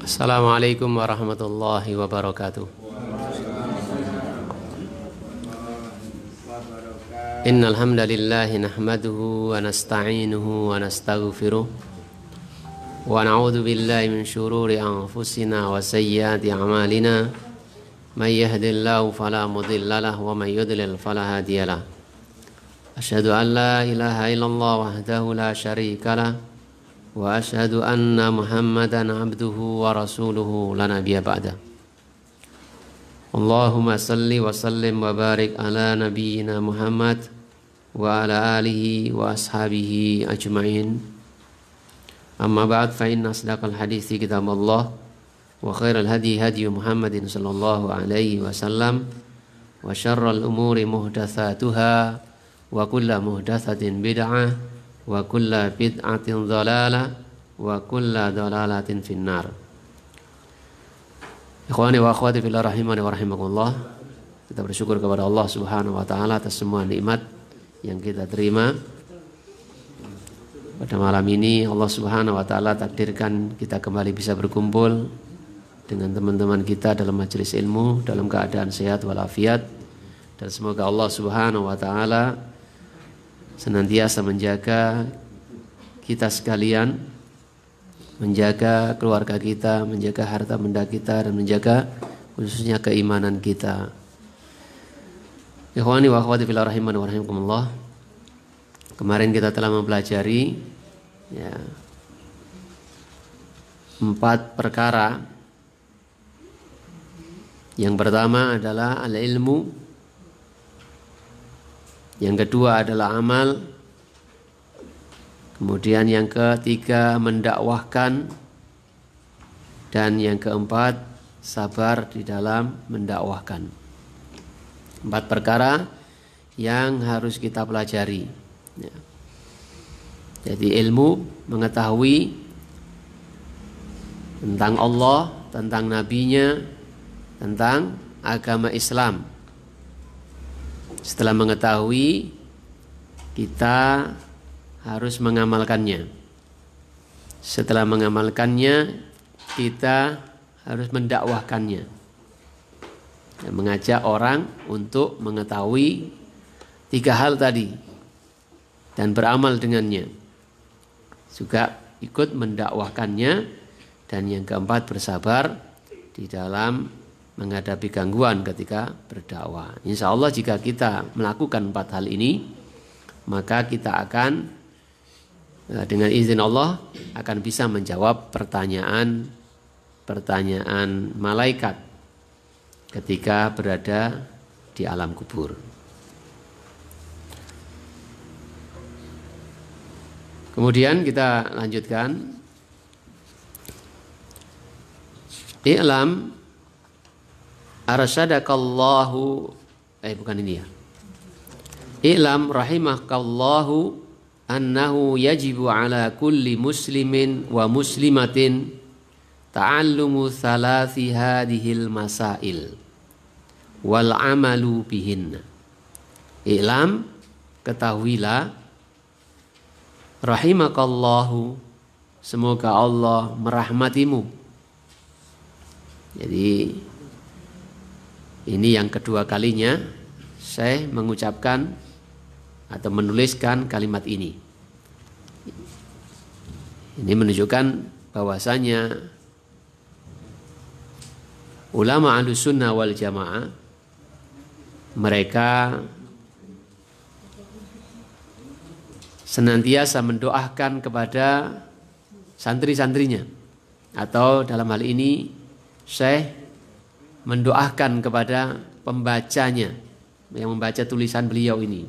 Assalamualaikum warahmatullahi wabarakatuh. Innal hamdalillah nahmaduhu wa nasta'inuhu wa nastaghfiruh wa na'udzu billahi min shururi anfusina wa sayyiati a'malina may yahdihillahu fala mudilla lahu wa may yudlil fala hadiyalah. Asyhadu an la ilaha illallah wahdahu la syarika lah wa asyhadu anna Muhammadan abduhu wa rasuluhu la nabiyya ba'da. Allahumma salli wa sallim wa barik ala nabiyyina Muhammad wa ala alihi wa ashabihi ajma'in. Amma ba'd, fa inna asdaqal hadithi kitabullah wa khairal hadi hadi Muhammadin sallallahu alaihi wasallam wa syarral umuri muhdatsatuha wa kullu muhdatsatin bid'ah wa kullu bid'atin dhalalah wa kullu dhalalatin finnar. Ikhwani wa akhwati fillah rahimani wa rahimakumullah. Kita bersyukur kepada Allah Subhanahu wa taala atas semua nikmat yang kita terima. Pada malam ini Allah Subhanahu wa taala takdirkan kita kembali bisa berkumpul dengan teman-teman kita dalam majelis ilmu dalam keadaan sehat walafiat, dan semoga Allah Subhanahu wa taala senantiasa menjaga kita sekalian, menjaga keluarga kita, menjaga harta benda kita, dan menjaga khususnya keimanan kita. Ikhwani wa akhwati fillah rahimani wa rahimakumullah. Kemarin kita telah mempelajari 4 perkara. Yang pertama adalah al-ilmu. Yang kedua adalah amal. Kemudian yang ketiga mendakwahkan. Dan yang keempat sabar di dalam mendakwahkan. 4 perkara yang harus kita pelajari. Jadi ilmu, mengetahui tentang Allah, tentang nabinya, tentang agama Islam. Setelah mengetahui, kita harus mengamalkannya. Setelah mengamalkannya, kita harus mendakwahkannya dan mengajak orang untuk mengetahui 3 hal tadi dan beramal dengannya. Juga ikut mendakwahkannya. Dan yang keempat, bersabar di dalam menghadapi gangguan ketika berdakwah. Insya Allah jika kita melakukan 4 hal ini, maka kita akan dengan izin Allah akan bisa menjawab pertanyaan malaikat ketika berada di alam kubur. Kemudian kita lanjutkan. I'lam arsyadakallahu, bukan ini ya. I'lam rahimakallahu annahu yajibu ala kulli muslimin wa muslimatin ta'allumu thalathi hadhil masail wal amalu bihinna. I'lam, ketahuilah, rahimakallahu, semoga Allah merahmatimu. Jadi ini yang kedua kalinya saya mengucapkan atau menuliskan kalimat ini. Ini menunjukkan bahwasanya ulama Ahlussunnah wal Jamaah mereka senantiasa mendoakan kepada santri-santrinya, atau dalam hal ini Syekh mendoakan kepada pembacanya yang membaca tulisan beliau ini,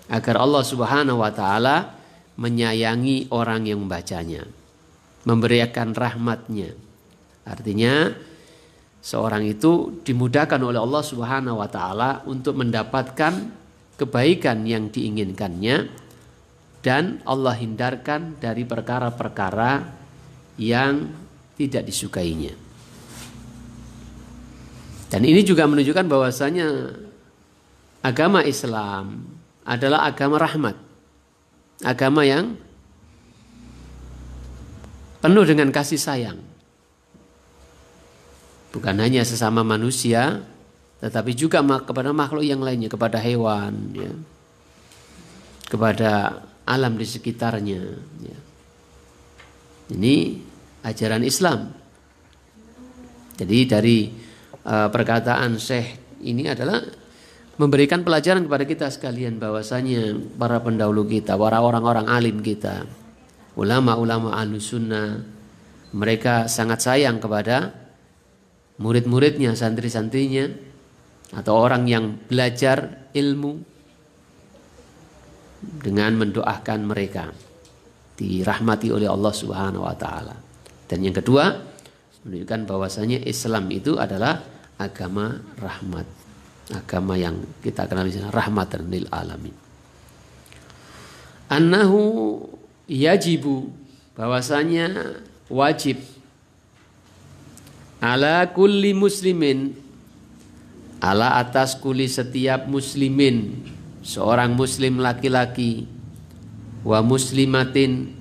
agar Allah Subhanahu wa taala menyayangi orang yang membacanya, memberikan rahmatnya. Artinya seorang itu dimudahkan oleh Allah Subhanahu wa taala untuk mendapatkan kebaikan yang diinginkannya, dan Allah hindarkan dari perkara-perkara yang tidak disukainya. Dan ini juga menunjukkan bahwasanya agama Islam adalah agama rahmat, agama yang penuh dengan kasih sayang. Bukan hanya sesama manusia, tetapi juga kepada makhluk yang lainnya, kepada hewan, ya, kepada alam di sekitarnya. Ya. Ini ajaran Islam. Jadi dari perkataan Syekh ini adalah memberikan pelajaran kepada kita sekalian bahwasanya para pendahulu kita, para orang-orang alim kita, ulama-ulama Ahlussunnah, mereka sangat sayang kepada murid-muridnya, santri-santrinya, atau orang yang belajar ilmu, dengan mendoakan mereka dirahmati oleh Allah Subhanahu wa taala. Dan yang kedua, menunjukkan bahwasanya Islam itu adalah agama rahmat. Agama yang kita kenal di sana, rahmatan lil alamin. Annahu yajibu, bahwasanya wajib, ala kulli muslimin, ala atas kulli setiap muslimin, seorang muslim laki-laki, wa muslimatin,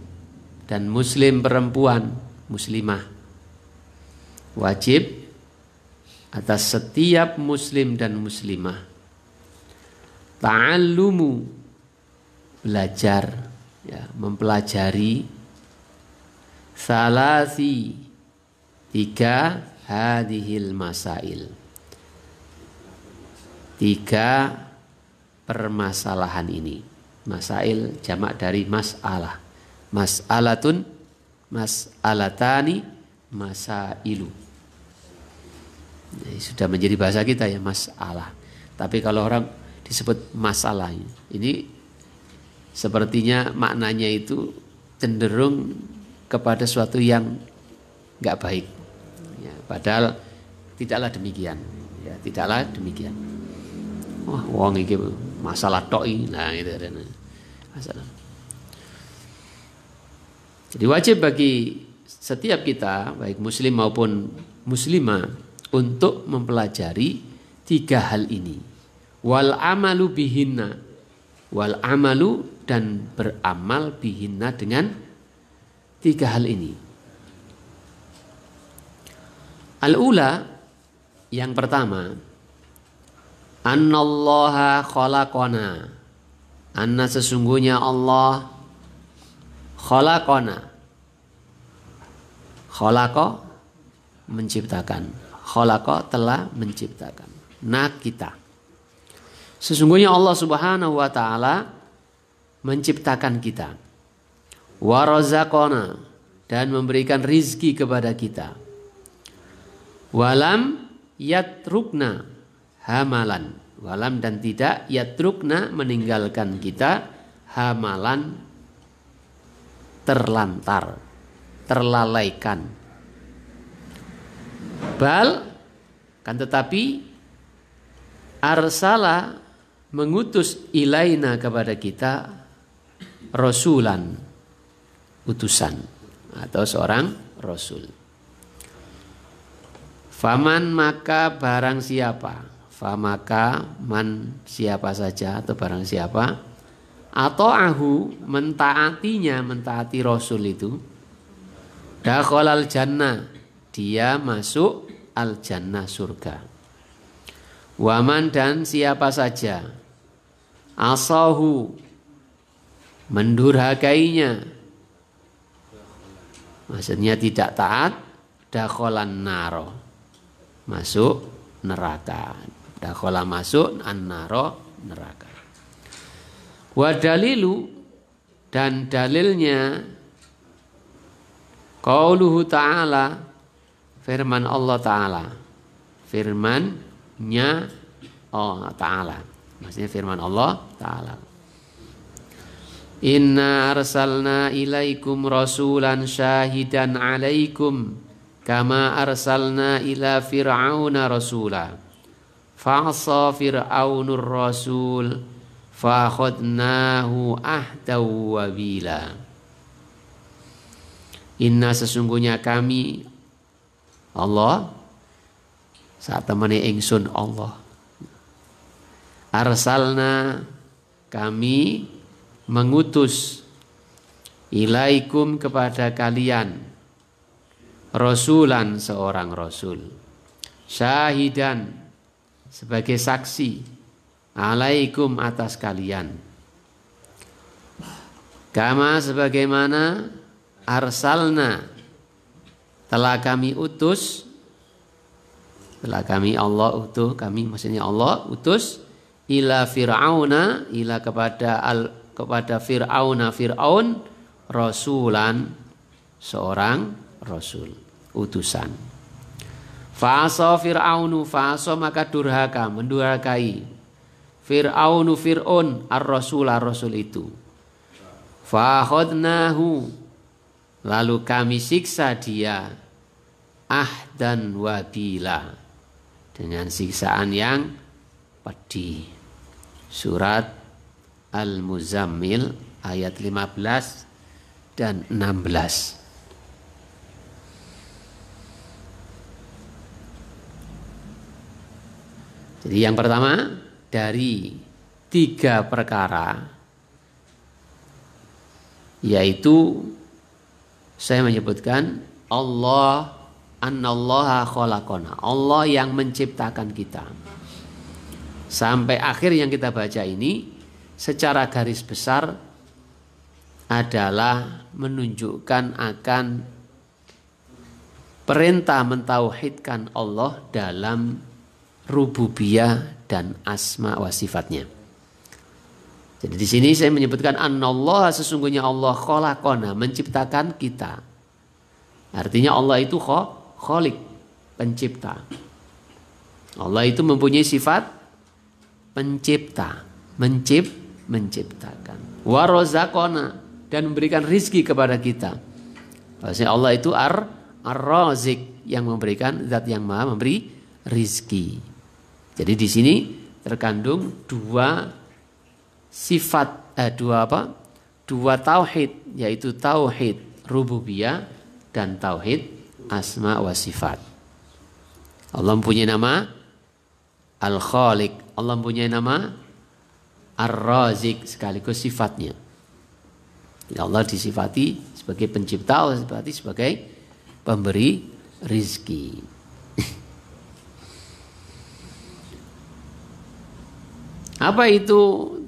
dan muslim perempuan, muslimah, wajib atas setiap muslim dan muslimah ta'allumu, belajar, ya, mempelajari, salasi, 3 hadhil masail, 3 permasalahan ini. Masail jamak dari mas'alah. Mas'alatun, mas'alatani, masailu. Ini sudah menjadi bahasa kita ya, masalah. Tapi kalau orang disebut masalah, ini sepertinya maknanya itu cenderung kepada suatu yang nggak baik. Ya, padahal tidaklah demikian. Ya, tidaklah demikian. Wah, wong iki masalah tok, nah itu masalah. Jadi wajib bagi setiap kita, baik muslim maupun muslimah, untuk mempelajari 3 hal ini. Wal amalu bihinna, wal amalu, dan beramal bihinna, dengan 3 hal ini. Al-ula, yang pertama, annallaha khalaqana, anna sesungguhnya Allah, khalaqana, khalaqa menciptakan, khalaqa telah menciptakan, nah kita. Sesungguhnya Allah Subhanahu wa taala menciptakan kita. Wa razaqana, dan memberikan rizki kepada kita. Walam yatrukna hamalan, walam, dan tidak, yatrukna, meninggalkan kita, hamalan, terlantar, terlalaikan. Bal, kan tetapi, arsala, mengutus, ilaina, kepada kita, rasulan, utusan, atau seorang rasul. Faman, maka barang siapa, famaka, man, siapa saja atau barang siapa, atau ahu, mentaatinya, mentaati rasul itu, dakhalal jannah, dia masuk al jannah, surga. Waman, dan siapa saja, asahu, mendurhakainya, maksudnya tidak taat, dakhalan naro, masuk neraka. Dakhala, masuk, an-naro, neraka. Wa dalilu, dan dalilnya, qauluhu ta'ala, firman Allah Ta'ala, firmannya Allah Ta'ala, maksudnya firman Allah Ta'ala. Inna arsalna ilaikum rasulan syahidan alaikum kama arsalna ila fir'auna rasula fa'asa fir'aunur rasul fa'akhadnahu ahdaw wabila. Inna, sesungguhnya kami, Allah, saat temani ingsun Allah, arsalna, kami mengutus, ilaikum, kepada kalian, rasulan seorang rasul, syahidan sebagai saksi, alaikum atas kalian, kama sebagaimana arsalna telah kami utus, telah kami Allah utus, kami maksudnya Allah utus, ila fir'auna, ila kepada Fir'aun rasulan seorang rasul, utusan. Fa'asa Fir'aunu, fa'asa maka durhaka, mendurhakai Fir'aunu Fir'aun ar-rasul itu. Fa'akhadnahu, lalu kami siksa dia, ahdan wabila, dengan siksaan yang pedih. Surat Al-Muzammil ayat 15 dan 16. Jadi yang pertama dari 3 perkara, yaitu saya menyebutkan Allah, annallaha khalaqana, Allah yang menciptakan kita. Sampai akhir yang kita baca ini secara garis besar adalah menunjukkan akan perintah mentauhidkan Allah dalam rububiyah dan asma wa sifatnya. Jadi di sini saya menyebutkan annallaha, sesungguhnya Allah khalaqana, menciptakan kita. Artinya Allah itu khaliq, pencipta. Allah itu mempunyai sifat pencipta, menciptakan. Wa razaqana, dan memberikan rizki kepada kita. Maksudnya Allah itu ar-razik, yang memberikan, zat yang maha memberi rizki. Jadi di sini terkandung 2 sifat, dua tauhid, yaitu tauhid rububiyah dan tauhid asma wa sifat. Allah mempunyai nama Al-Khaliq, Allah mempunyai nama Ar-Razik, sekaligus sifatnya. Allah disifati sebagai pencipta, Allah disifati sebagai pemberi rizki. Apa itu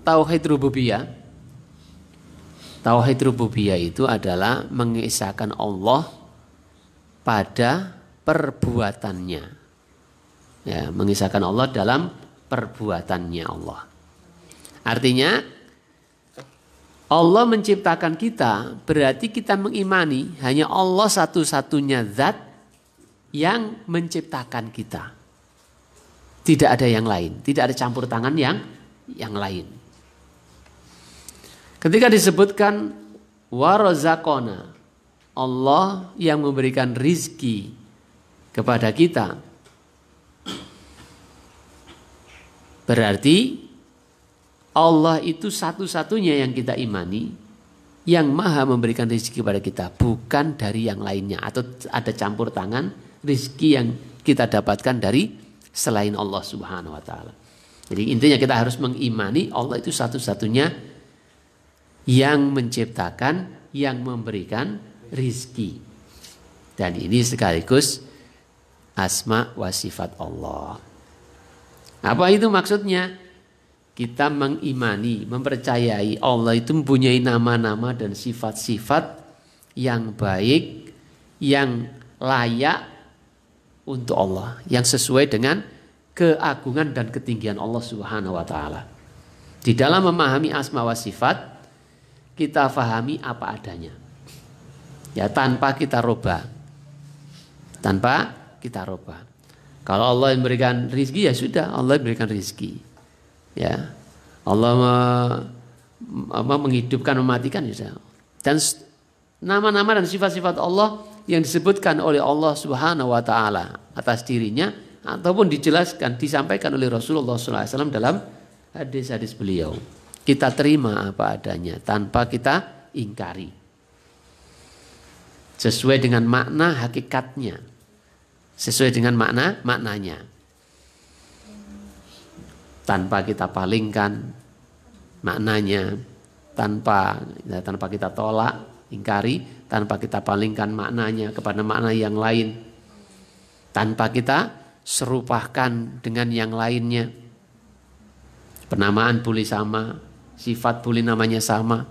tauhid rububiyah? Tauhid rububiyah itu adalah mengesahkan Allah pada perbuatannya. Ya, mengesahkan Allah dalam perbuatannya Allah. Artinya Allah menciptakan kita, berarti kita mengimani hanya Allah satu-satunya zat yang menciptakan kita. Tidak ada yang lain, tidak ada campur tangan yang lain. Ketika disebutkan warazaqona, Allah yang memberikan rizki kepada kita, berarti Allah itu satu-satunya yang kita imani, yang maha memberikan rizki kepada kita, bukan dari yang lainnya, atau ada campur tangan rizki yang kita dapatkan dari selain Allah Subhanahu wa ta'ala. Jadi intinya kita harus mengimani Allah itu satu-satunya yang menciptakan, yang memberikan rizki. Dan ini sekaligus asma wa sifat Allah. Apa itu maksudnya? Kita mengimani, mempercayai Allah itu mempunyai nama-nama dan sifat-sifat yang baik, yang layak untuk Allah, yang sesuai dengan keagungan dan ketinggian Allah Subhanahu wa ta'ala. Di dalam memahami asma wa sifat, kita fahami apa adanya. Ya, tanpa kita rubah. Tanpa kita rubah. Kalau Allah memberikan rizki, ya sudah, Allah memberikan rizki. Ya, Allah menghidupkan, mematikan, ya. Dan nama-nama dan sifat-sifat Allah yang disebutkan oleh Allah Subhanahu wa ta'ala atas dirinya, ataupun dijelaskan, disampaikan oleh Rasulullah SAW dalam hadis-hadis beliau, kita terima apa adanya tanpa kita ingkari, sesuai dengan makna hakikatnya, sesuai dengan maknanya, tanpa kita palingkan maknanya, tanpa kita tolak, ingkari, tanpa kita palingkan maknanya kepada makna yang lain, tanpa kita serupakan dengan yang lainnya. Penamaan boleh sama, sifat boleh namanya sama,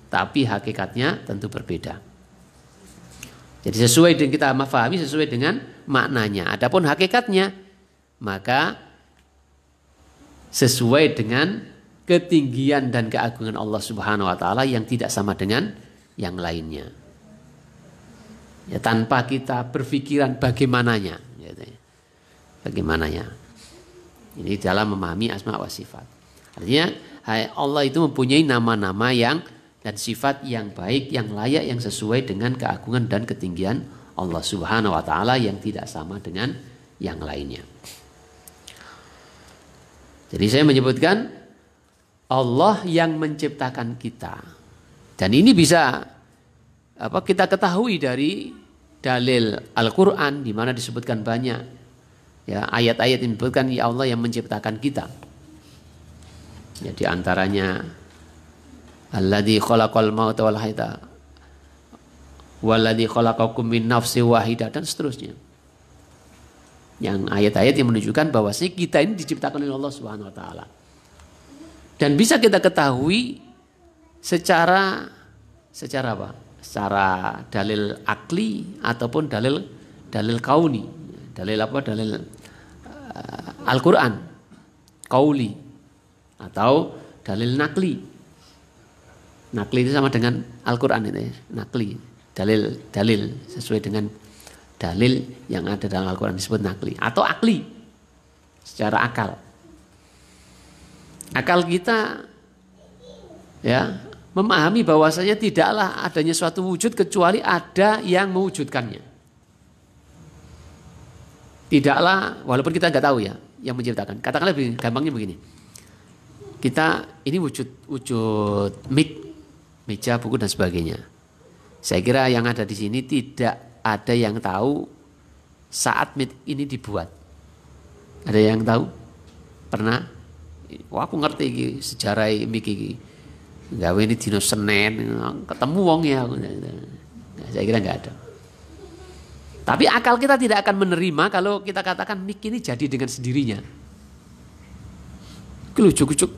tapi hakikatnya tentu berbeda. Jadi sesuai dengan kita memahami sesuai dengan maknanya. Adapun hakikatnya maka sesuai dengan ketinggian dan keagungan Allah Subhanahu wa taala yang tidak sama dengan yang lainnya. Ya, tanpa kita berpikiran bagaimananya, gitu ya. Bagaimananya. Ini dalam memahami asma wa sifat. Artinya Allah itu mempunyai nama-nama yang dan sifat yang baik, yang layak, yang sesuai dengan keagungan dan ketinggian Allah Subhanahu wa taala yang tidak sama dengan yang lainnya. Jadi saya menyebutkan Allah yang menciptakan kita. Dan ini bisa kita ketahui dari dalil Al-Qur'an di mana disebutkan banyak ya ayat-ayat yang menyebutkan ya Allah yang menciptakan kita. Ya, di antaranya alladzi khalaqal mauta wal hayata walladzi khalaqakum min nafsin wahidah dan seterusnya. Yang ayat-ayat yang menunjukkan bahwa kita ini diciptakan oleh Allah Subhanahu wa taala. Dan bisa kita ketahui secara apa? Secara dalil akli ataupun dalil kauni. Dalil apa? Dalil Al-Qur'an kauli atau dalil nakli. Nakli itu sama dengan Al-Qur'an itu ya, nakli. Dalil sesuai dengan dalil yang ada dalam Al-Qur'an disebut nakli atau akli. Secara akal. Akal kita ya memahami bahwasanya tidaklah adanya suatu wujud kecuali ada yang mewujudkannya. Tidaklah, walaupun kita nggak tahu ya yang menciptakan. Katakanlah gampangnya begini. Kita ini wujud mic, meja, buku dan sebagainya. Saya kira yang ada di sini tidak ada yang tahu saat mic ini dibuat. Ada yang tahu? Pernah? Wah, aku ngerti sejarah mic iki. Gawe ini dino Senin, ketemu wong ya. Nah, saya kira nggak ada. Tapi akal kita tidak akan menerima kalau kita katakan mic ini jadi dengan sendirinya. Kelucuk-kucuk.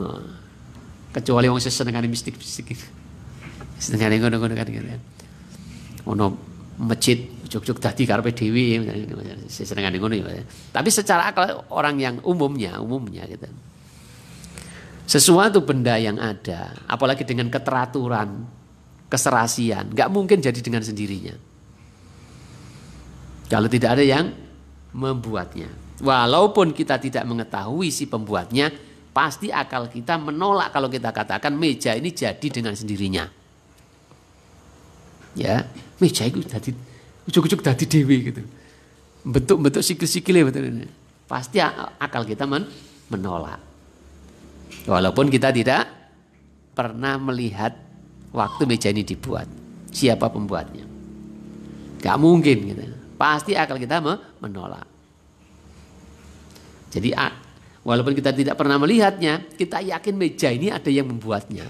Nah, kecuali wong sesenengane mistik-mistik. Senengane ngono-ngono kan. Ono masjid juk-juk dadi karepe dhewe sesenengane ngono ya. Tapi secara akal orang yang umumnya gitu. Sesuatu benda yang ada, apalagi dengan keteraturan, keserasian, nggak mungkin jadi dengan sendirinya. Kalau tidak ada yang membuatnya. Walaupun kita tidak mengetahui si pembuatnya, pasti akal kita menolak kalau kita katakan meja ini jadi dengan sendirinya. Ya, meja itu jadi ujuk-ujuk dadi dhewe gitu. Bentuk-bentuk sikil-sikilnya betul. Pasti akal kita menolak. Walaupun kita tidak pernah melihat waktu meja ini dibuat, siapa pembuatnya, gak mungkin gitu. Pasti akal kita menolak. Jadi walaupun kita tidak pernah melihatnya, kita yakin meja ini ada yang membuatnya.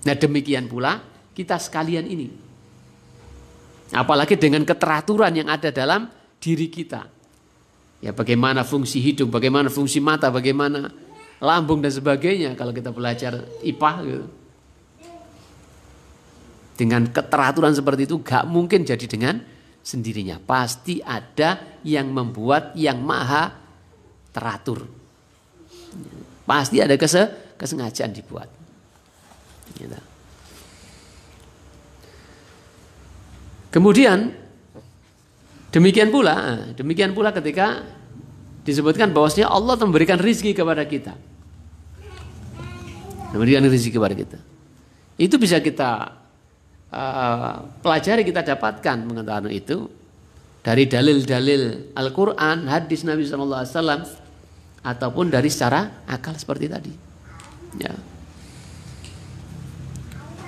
Nah demikian pula kita sekalian ini, apalagi dengan keteraturan yang ada dalam diri kita. Ya bagaimana fungsi hidung, bagaimana fungsi mata, bagaimana lambung dan sebagainya kalau kita belajar IPA gitu. Dengan keteraturan seperti itu gak mungkin jadi dengan sendirinya. Pasti ada yang membuat yang maha teratur. Pasti ada kesengajaan dibuat. Gitu. Kemudian demikian pula ketika disebutkan bahwasanya Allah memberikan rizki kepada kita. Memberikan rizki kepada kita. Itu bisa kita pelajari, kita dapatkan mengetahui itu dari dalil-dalil Al-Quran, hadis Nabi SAW, ataupun dari secara akal seperti tadi. Ya.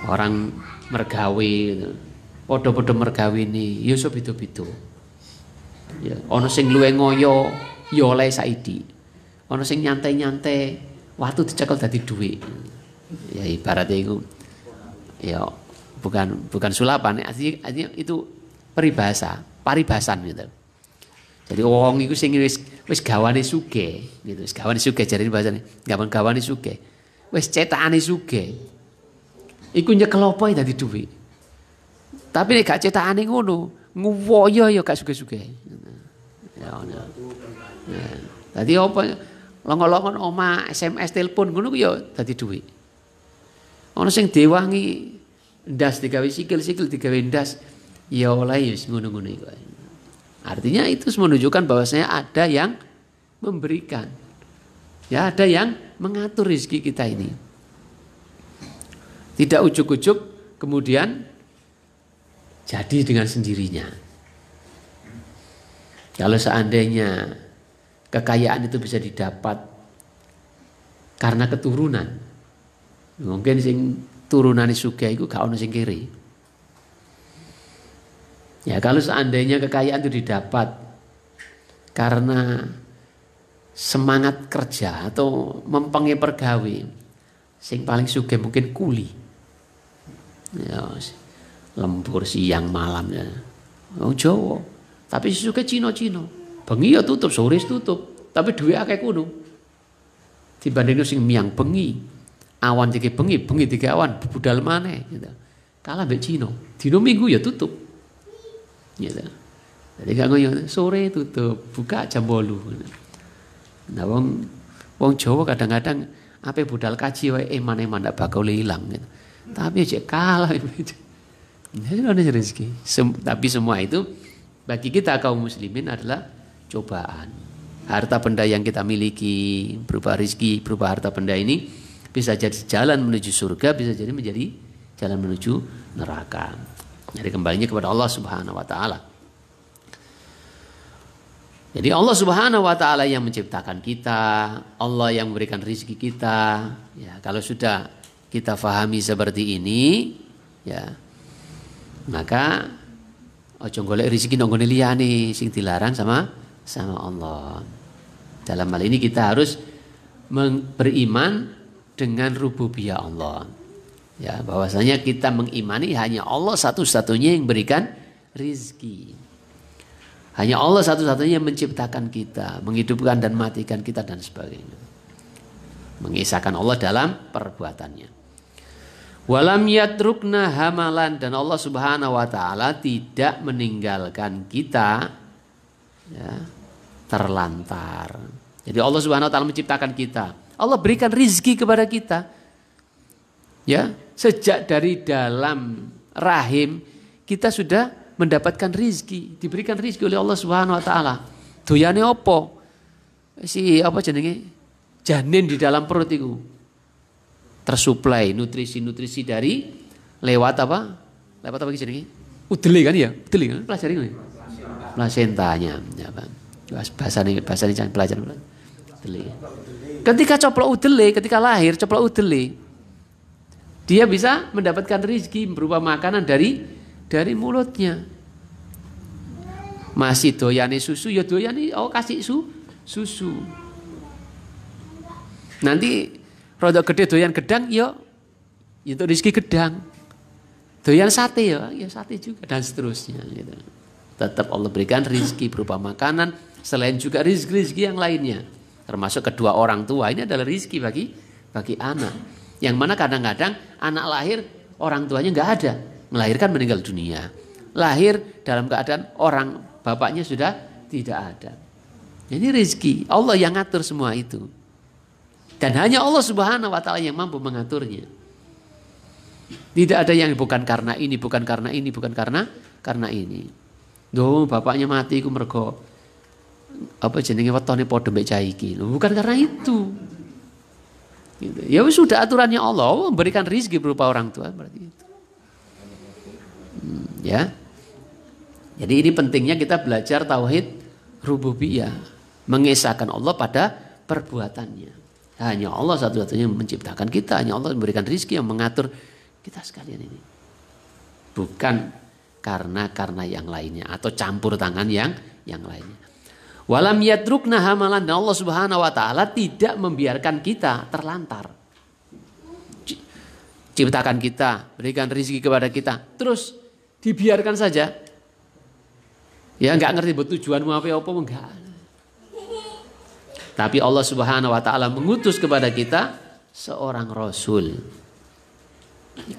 Orang mergawe, podo-podo mergawe ini, Yusuf itu. Ya. Ono sing luwe ngoyo, ya oleh saidi. Ono sing nyantai-nyantai, waktu dicekel dadi duit. Ya ibaratnya itu, ya bukan sulapan, artinya itu paribasan gitu. Jadi wong iku sing wis gawane sugih gitu, wis gawane sugih jarine bahasane, gawane sugih. Wis cetakane sugih. Iku nyekel apa dadi dhuwit. Tapi nek gak cetakane ngono, nguwoyo ya gak sugih-sugih. Ya ngono. Dadi apa longo-longon omah SMS telepon ngono ku ya dadi dhuwit. Ana sing diwangi ndas digawe sikil digawe ndas ya oleh wis ngono-ngono iku. Artinya itu menunjukkan bahwasanya ada yang memberikan. Ya, ada yang mengatur rezeki kita ini. Tidak ujuk-ujuk kemudian jadi dengan sendirinya. Kalau seandainya kekayaan itu bisa didapat karena keturunan, mungkin sing turunane sugih iku gak ono sing kiri. Ya, kalau seandainya kekayaan itu didapat karena semangat kerja atau mempengi pergawe, sing paling sugih mungkin kuli. Ya, lembur siang malam ya. Wong Jawa. Tapi sugih Cina-Cina. Bengi ya tutup, sore tutup. Tapi duwe akeh kuno. Dibandingno sing miang bengi. Awan dike bengi dike awan budal maneh gitu. Kalah mbek Cina. Dino Minggu ya tutup. Gitu. Jadi gak ngoyo sore tutup, buka jam 8. Nah wong Jawa kadang-kadang ape budal kaji wae eman-eman ndak bakal ilang gitu. Tapi aja kalah itu. Jadi ada rezeki. Tapi semua itu bagi kita kaum muslimin adalah cobaan. Harta benda yang kita miliki berupa rezeki, berupa harta benda ini bisa jadi jalan menuju surga, bisa jadi menjadi jalan menuju neraka. Jadi kembalinya kepada Allah Subhanahu wa taala. Jadi Allah Subhanahu wa taala yang menciptakan kita, Allah yang memberikan rezeki kita. Ya, kalau sudah kita fahami seperti ini, ya. Maka ojo golek rezeki nang nggone liyane sing dilarang sama Allah. Dalam hal ini kita harus beriman dengan rububiyah Allah. Ya, bahwasanya kita mengimani hanya Allah satu-satunya yang berikan rizki. Hanya Allah satu-satunya yang menciptakan kita, menghidupkan dan matikan kita dan sebagainya. Mengisahkan Allah dalam perbuatannya. Walam yatrukna hamalan, dan Allah Subhanahu wa taala tidak meninggalkan kita ya, terlantar. Jadi Allah Subhanahu wa taala menciptakan kita. Allah berikan rizki kepada kita. Ya, sejak dari dalam rahim kita sudah mendapatkan rizki, diberikan rizki oleh Allah Subhanahu wa taala. Doyane opo? Si apa jenenge? Janin di dalam perut itu tersuplai nutrisi-nutrisi dari lewat apa? Lewat apa jenenge? Udele kan ya? Udele kan pelajari kan? Plasentanya, ya Pak. Bahasane jangan pelajaran. Udele. Ketika coplok udele, ketika lahir coplok udele, dia bisa mendapatkan rezeki berupa makanan dari mulutnya. Masih doyane susu, ya doyane kasih susu. Nanti rodok gede doyan gedang, ya itu rezeki gedang. Doyan sate ya sate juga dan seterusnya. Gitu. Tetap Allah berikan rezeki berupa makanan, selain juga rezeki yang lainnya. Termasuk kedua orang tua, ini adalah rezeki bagi anak. Yang mana kadang-kadang anak lahir orang tuanya nggak ada, melahirkan meninggal dunia. Lahir dalam keadaan orang bapaknya sudah tidak ada. Ini rezeki Allah yang ngatur semua itu. Dan hanya Allah Subhanahu wa taala yang mampu mengaturnya. Tidak ada yang bukan karena ini, bukan karena ini, bukan karena ini. Duh, bapaknya mati iku mergo apa jenenge wetone padha mbek cah iki. Bukan karena itu. Gitu. Ya sudah aturannya Allah memberikan rezeki berupa orang tua berarti itu. Ya. Jadi ini pentingnya kita belajar tauhid rububiyah, mengesahkan Allah pada perbuatannya. Hanya Allah satu-satunya yang menciptakan kita, hanya Allah memberikan rezeki yang mengatur kita sekalian ini. Bukan karena yang lainnya atau campur tangan yang lainnya. Walam yatrukna hamalan, dan Allah Subhanahu wa taala tidak membiarkan kita terlantar. ciptakan kita, berikan rezeki kepada kita, terus dibiarkan saja. Ya nggak ngerti tujuanmu apa enggak. Tapi Allah Subhanahu wa taala mengutus kepada kita seorang rasul.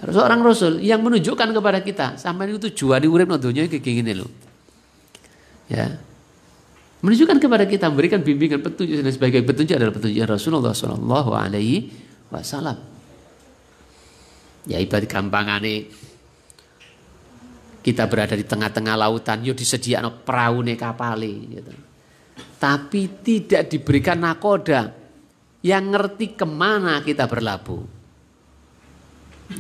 Seorang rasul yang menunjukkan kepada kita sampai itu tujuan urip nang donya iki ngene lho. Ya. Menunjukkan kepada kita, memberikan bimbingan, petunjuk dan sebagai petunjuk adalah petunjuk Rasulullah sallallahu alaihi wasallam. Ya ibarat gampangane kita berada di tengah-tengah lautan, yo disediakno peraune kapale gitu. Tapi tidak diberikan nakoda yang ngerti kemana kita berlabuh.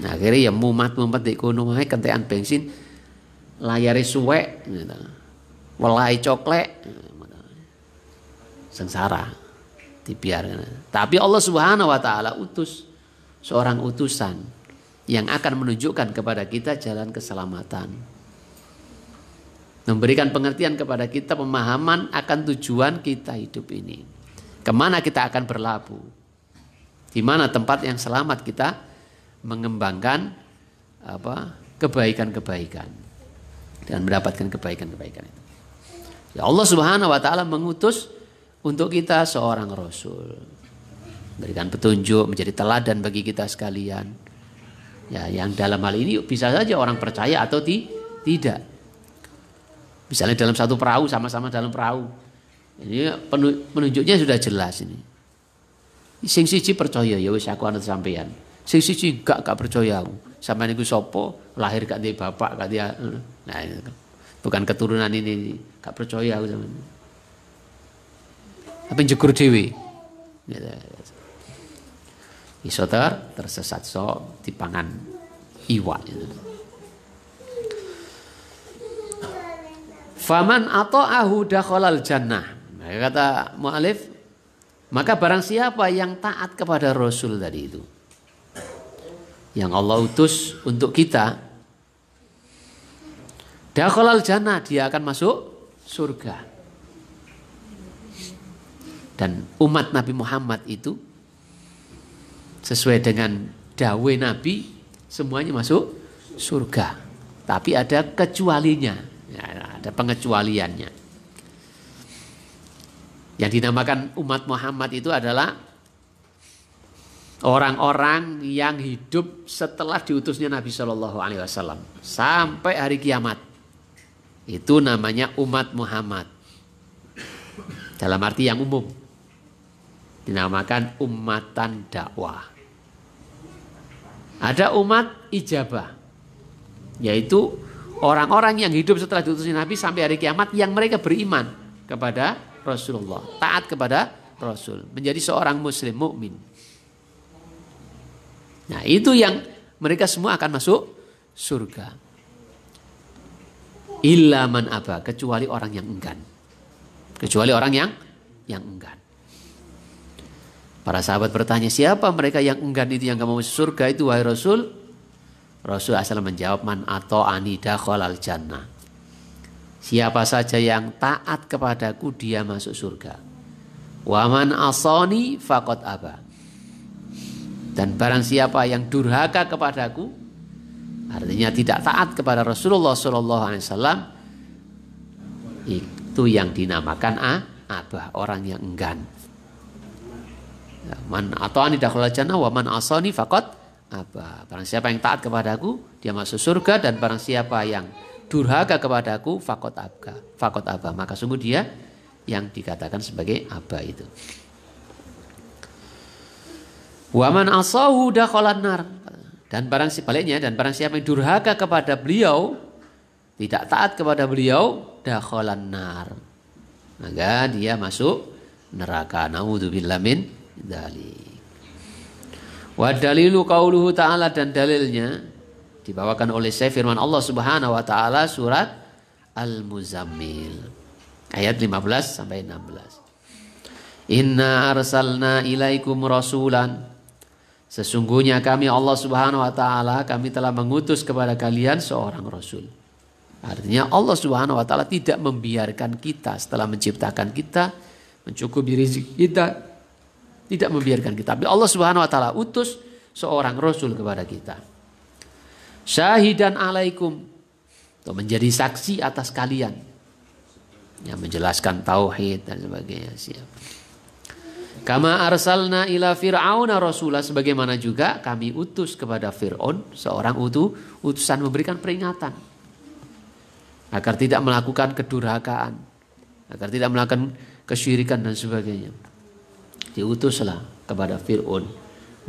Nah, akhirnya ya mumat-mumat di kono wae kentekan bensin, layare suwek gitu. Welai coklek. Sengsara dibiarkan. Tapi Allah Subhanahu wa taala utus seorang utusan yang akan menunjukkan kepada kita jalan keselamatan. Memberikan pengertian kepada kita, pemahaman akan tujuan kita hidup ini. Kemana kita akan berlabuh. Di mana tempat yang selamat kita mengembangkan kebaikan-kebaikan. Dan mendapatkan kebaikan-kebaikan itu. Ya Allah Subhanahu wa taala mengutus untuk kita seorang rasul. Memberikan petunjuk, menjadi teladan bagi kita sekalian. Ya, yang dalam hal ini bisa saja orang percaya atau tidak. Misalnya dalam satu perahu, sama-sama dalam perahu. Ini penunjuknya sudah jelas ini. Sing siji percaya ya wis aku anut sampean. Sing siji gak percaya aku. Sampeyan iku sapa? Lahir gak duwe bapak, gak dia. Nah, bukan keturunan ini, gak percaya aku sampean. Apa jegur dhewe. Iso tersesat so dipangan iwak. Faman ata'ahu dakhalal jannah. Kata mu'alif, maka barang siapa yang taat kepada Rasul tadi itu, yang Allah utus untuk kita, dakhalal jannah, dia akan masuk surga. Dan umat Nabi Muhammad itu sesuai dengan dawe Nabi, semuanya masuk surga. Tapi ada kecualinya. Ya, ada pengecualiannya. Yang dinamakan umat Muhammad itu adalah orang-orang yang hidup setelah diutusnya Nabi Shallallahu Alaihi Wasallam sampai hari kiamat. Itu namanya umat Muhammad. Dalam arti yang umum. Dinamakan umatan dakwah. Ada umat ijabah. Yaitu orang-orang yang hidup setelah diutusnya Nabi sampai hari kiamat yang mereka beriman kepada Rasulullah, taat kepada Rasul, menjadi seorang muslim mukmin. Nah, itu yang mereka semua akan masuk surga. Illa man aba, kecuali orang yang enggan. Kecuali orang yang enggan. Para sahabat bertanya, siapa mereka yang enggan itu yang gak mau masuk surga itu wahai Rasul? Rasul asal menjawab, man ata'ani dakhalal jannah. Siapa saja yang taat kepadaku dia masuk surga. Wa man asani faqad aba. Dan barang siapa yang durhaka kepadaku, artinya tidak taat kepada Rasulullah sallallahu alaihi wasallam, itu yang dinamakan abah, orang yang enggan. Man ata'ani dakhalal jannah wa man asani faqad apa? Barang siapa yang taat kepadaku dia masuk surga, dan barang siapa yang durhaka kepadaku fakot abah, maka sungguh dia yang dikatakan sebagai abah itu. Waman asahu dakhalan nar, dan barang sebaliknya, dan barang siapa yang durhaka kepada beliau, tidak taat kepada beliau, dakhalan nar, maka dia masuk neraka. Naudzubillah min dzalik. Wa dalilu qauluhu ta'ala, dan dalilnya dibawakan oleh saya firman Allah Subhanahu wa taala surat Al-Muzammil ayat 15 sampai 16. Inna arsalna ilaikum rasulan, sesungguhnya kami Allah Subhanahu wa taala, kami telah mengutus kepada kalian seorang rasul. Artinya Allah Subhanahu wa taala tidak membiarkan kita setelah menciptakan kita, mencukupi rezeki kita, tidak membiarkan kita. Tapi Allah Subhanahu wa taala utus seorang Rasul kepada kita. Syahidan alaikum, untuk menjadi saksi atas kalian, yang menjelaskan tauhid dan sebagainya. Siap. Kama arsalna ila fir'auna rasulah, sebagaimana juga kami utus kepada Fir'aun seorang utusan memberikan peringatan agar tidak melakukan kedurhakaan, agar tidak melakukan kesyirikan dan sebagainya. Diutuslah kepada Fir'aun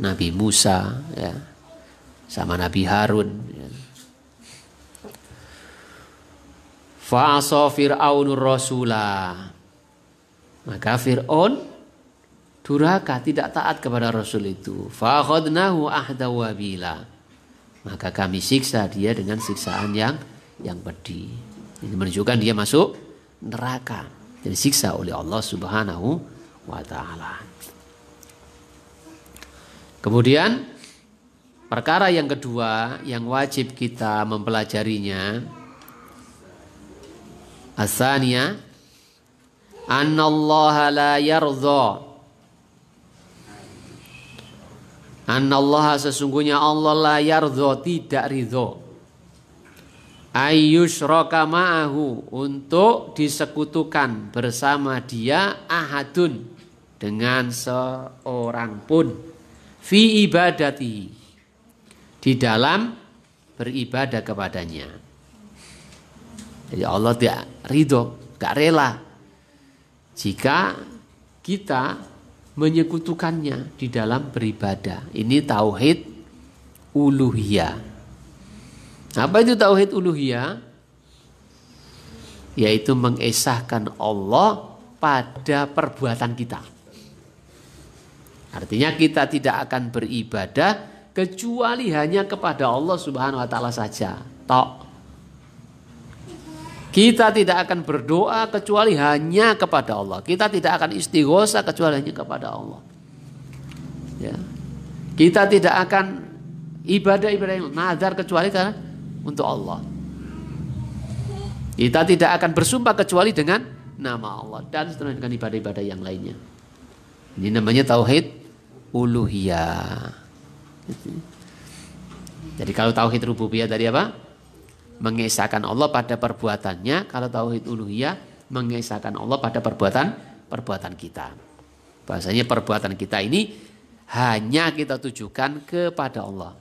Nabi Musa, ya, sama Nabi Harun, ya. Fa'asa Fir'aunur rasulah, maka Fir'aun durhaka, tidak taat kepada Rasul itu. Fa'akhadnahu ahda wabila, maka kami siksa dia dengan siksaan yang pedih. Ini menunjukkan dia masuk neraka, jadi siksa oleh Allah Subhanahu wa ta'ala. Kemudian perkara yang kedua yang wajib kita mempelajarinya, as-saniyah, annallaha la yardha, annallaha, sesungguhnya Allah, la yardha, tidak ridho, ayyushraka ma'ahu, untuk disekutukan bersama dia, ahadun, dengan seorang pun, fi ibadatihi, di dalam beribadah kepadanya. Jadi Allah tidak ridho, tidak rela jika kita menyekutukannya di dalam beribadah. Ini tauhid uluhiyah. Apa itu tauhid uluhiyah? Yaitu mengesahkan Allah pada perbuatan kita. Artinya kita tidak akan beribadah kecuali hanya kepada Allah Subhanahu wa ta'ala saja. Tok. Kita tidak akan berdoa kecuali hanya kepada Allah. Kita tidak akan istighosah kecuali hanya kepada Allah. Ya. Kita tidak akan ibadah-ibadah yang nazar kecuali karena untuk Allah. Kita tidak akan bersumpah kecuali dengan nama Allah dan seterusnya dengan ibadah-ibadah yang lainnya. Ini namanya tauhid uluhiyah. Jadi kalau tauhid rububiyah tadi apa? Mengesahkan Allah pada perbuatannya. Kalau tauhid uluhiyah, mengesahkan Allah pada perbuatan kita. Bahasanya perbuatan kita ini hanya kita tujukan kepada Allah,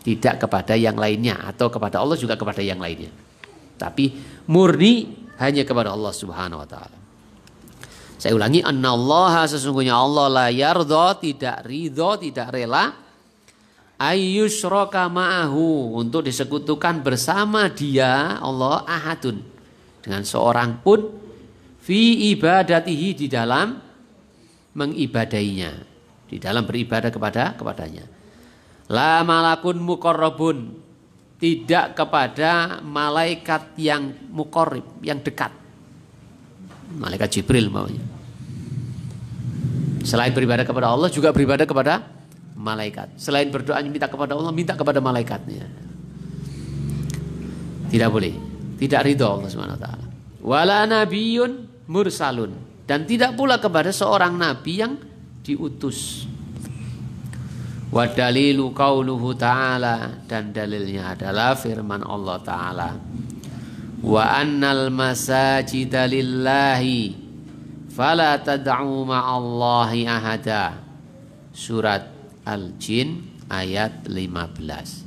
tidak kepada yang lainnya, atau kepada Allah juga kepada yang lainnya, tapi murni hanya kepada Allah Subhanahu wa ta'ala. Saya ulangi, annallaha, sesungguhnya Allah, la yardha, tidak ridho, tidak rela, ayyushraka ma'ahu, untuk disekutukan bersama dia, Allah, ahadun, dengan seorang pun, fi ibadatihi, di dalam mengibadainya, di dalam beribadah kepadanya. La malakun muqarrabun, tidak kepada malaikat yang muqarrib, yang dekat, malaikat Jibril maunya. Selain beribadah kepada Allah, juga beribadah kepada malaikat. Selain berdoa minta kepada Allah, minta kepada malaikatnya. Tidak boleh. Tidak ridho Allah Subhanahu wa ta'ala. Wala nabiyyun mursalun, dan tidak pula kepada seorang nabi yang diutus. Wa dalilu qauluhu ta'ala, dan dalilnya adalah firman Allah ta'ala, wa annal masajida lillahi fala tad'u ma'allahi ahada. Surat Al-Jin ayat 15.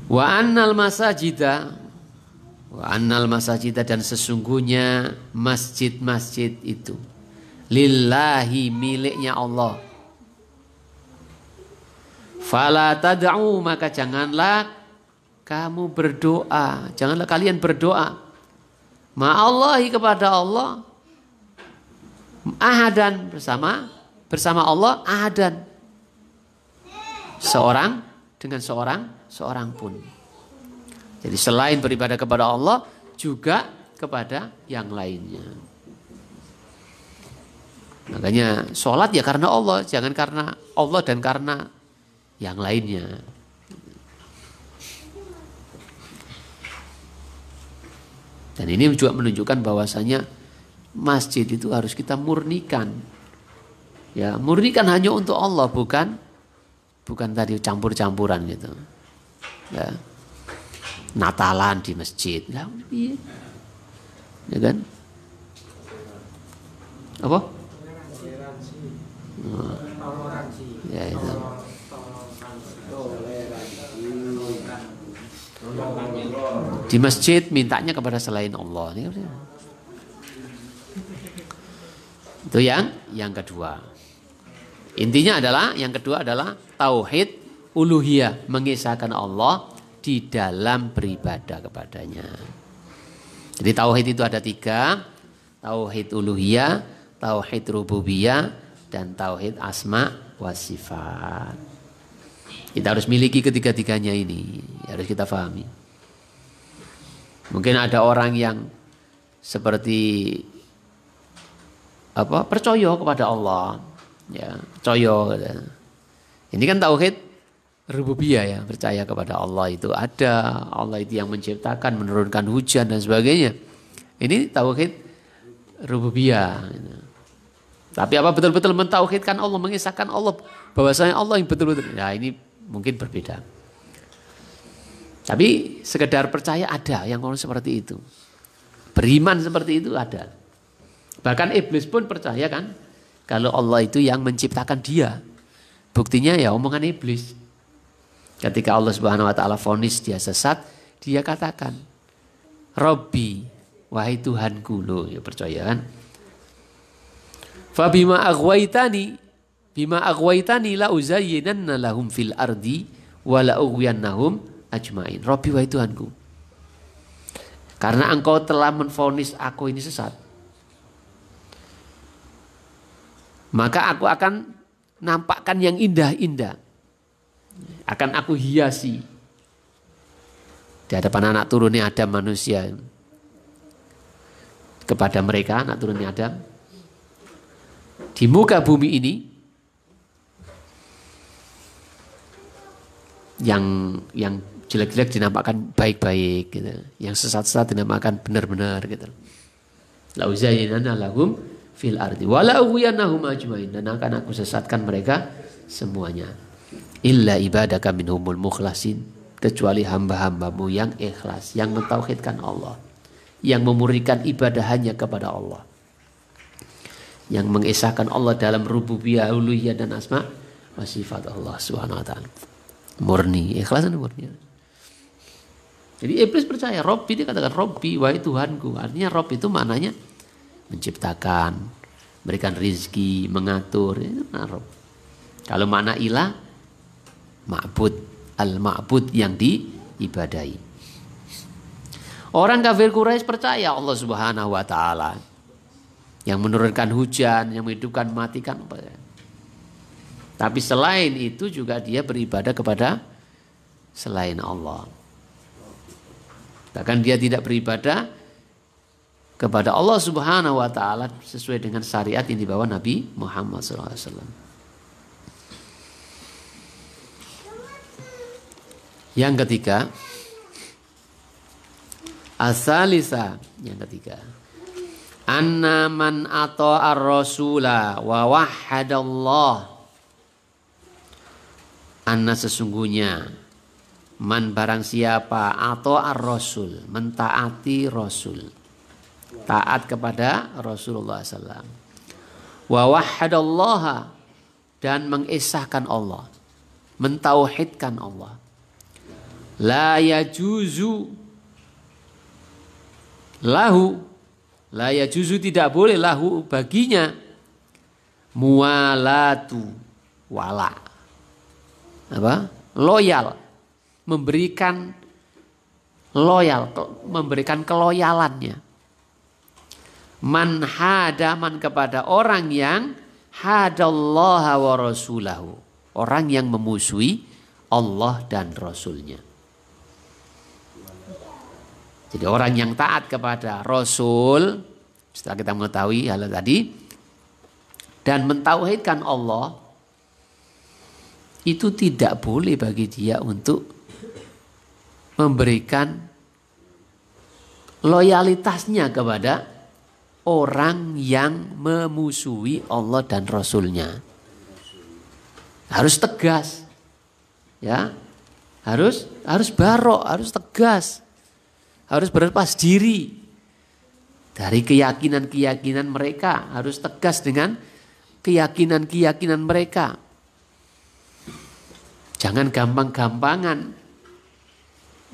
Wa annal masajida, dan sesungguhnya masjid-masjid itu lillahi, miliknya Allah. Fala tad'u, maka janganlah kamu berdoa, janganlah kalian berdoa ma'allahi, kepada Allah, ahadan, bersama Allah, ahadan, seorang dengan seorang pun. Jadi selain beribadah kepada Allah, juga kepada yang lainnya. Makanya sholat ya karena Allah, jangan karena Allah dan karena yang lainnya. Dan ini juga menunjukkan bahwasanya masjid itu harus kita murnikan. Ya, murnikan hanya untuk Allah, bukan tadi campur-campuran gitu. Ya. Natalan di masjid. Lah, iya. Ya kan? Apa? Ya itu. Di masjid mintanya kepada selain Allah. Itu yang kedua. Intinya adalah yang kedua adalah tauhid uluhiyah, mengesahkan Allah di dalam beribadah kepadanya. Jadi tauhid itu ada 3, tauhid uluhiyah, tauhid rububiyah, dan tauhid asma wa sifat. Kita harus miliki ketiga-tiganya ini, harus kita pahami. Mungkin ada orang yang seperti percaya kepada Allah, ya, percaya. Ini kan tauhid rububiyah ya, percaya kepada Allah itu ada, Allah itu yang menciptakan, menurunkan hujan dan sebagainya. Ini tauhid rububiyah. Tapi apa betul-betul mentauhidkan Allah, mengisahkan Allah, bahwasanya Allah yang betul-betul. Ya ini mungkin berbeda. Tapi sekedar percaya ada yang orang seperti itu. Beriman seperti itu ada. Bahkan iblis pun percaya kan kalau Allah itu yang menciptakan dia. Buktinya ya omongan iblis. Ketika Allah Subhanahu wa taala vonis dia sesat, dia katakan, "Robbi, wahai Tuhanku." Loh, ya percaya kan? Fa bima aghwaytani la uzayyinanna lahum fil ardi wa la ughwiyannahum ajmain. Robbi, wahai Tuhanku, karena engkau telah menvonis aku ini sesat, maka aku akan nampakkan yang indah-indah, akan aku hiasi di hadapan anak turunnya Adam manusia, kepada mereka anak turunnya Adam di muka bumi ini, yang jelek-jelek dinampakkan baik-baik gitu. Yang sesat-sesat dinampakkan benar-benar gitu. La uzayyinanna lahum fil ardi wa la ughwiyannahum ajmain, dan akan aku sesatkan mereka semuanya. Illa ibadaka minhumul mukhlasin, kecuali hamba-hambamu yang ikhlas, yang mentauhidkan Allah, yang memurnikan ibadah hanya kepada Allah, yang mengesahkan Allah dalam rububiyah, uluhiyah dan asma wa sifat Allah Subhanahu wa taala. Murni, ikhlas dan murni. Jadi iblis percaya, Robbi, dia katakan Robbi, wahai Tuhanku. Artinya Rob itu maknanya menciptakan, memberikan rizki, mengatur. Itu makna Rob. Kalau makna ilah, ma'bud, al-ma'bud yang diibadahi. Orang kafir Quraisy percaya Allah Subhanahu wa taala yang menurunkan hujan, yang menghidupkan, mematikan. Tapi selain itu juga dia beribadah kepada selain Allah. Bahkan dia tidak beribadah kepada Allah Subhanahu wa taala sesuai dengan syariat yang dibawa Nabi Muhammad SAW. Yang ketiga, as-salisa, yang ketiga, anna man ata'a ar-rasula wa wahhadallah, anna sesungguhnya man barang siapa atau ar-rasul, mentaati rasul, taat kepada Rasulullah SAW, wa wahhadallaha, dan mengesahkan Allah, mentauhidkan Allah, la yajuzu lahu, la yajuzu tidak boleh lahu baginya, mualatu, wala, apa? Loyal, memberikan loyal, memberikan keloyalannya. Man hadaman, kepada orang yang hadallaha wa rasulahu, orang yang memusuhi Allah dan Rasulnya. Jadi orang yang taat kepada Rasul, setelah kita mengetahui hal tadi, dan mentauhidkan Allah, itu tidak boleh bagi dia untuk memberikan loyalitasnya kepada orang yang memusuhi Allah dan Rasulnya. Harus tegas. Ya. Harus barok, harus tegas. Harus berlepas diri dari keyakinan-keyakinan mereka. Harus tegas dengan keyakinan-keyakinan mereka. Jangan gampang-gampangan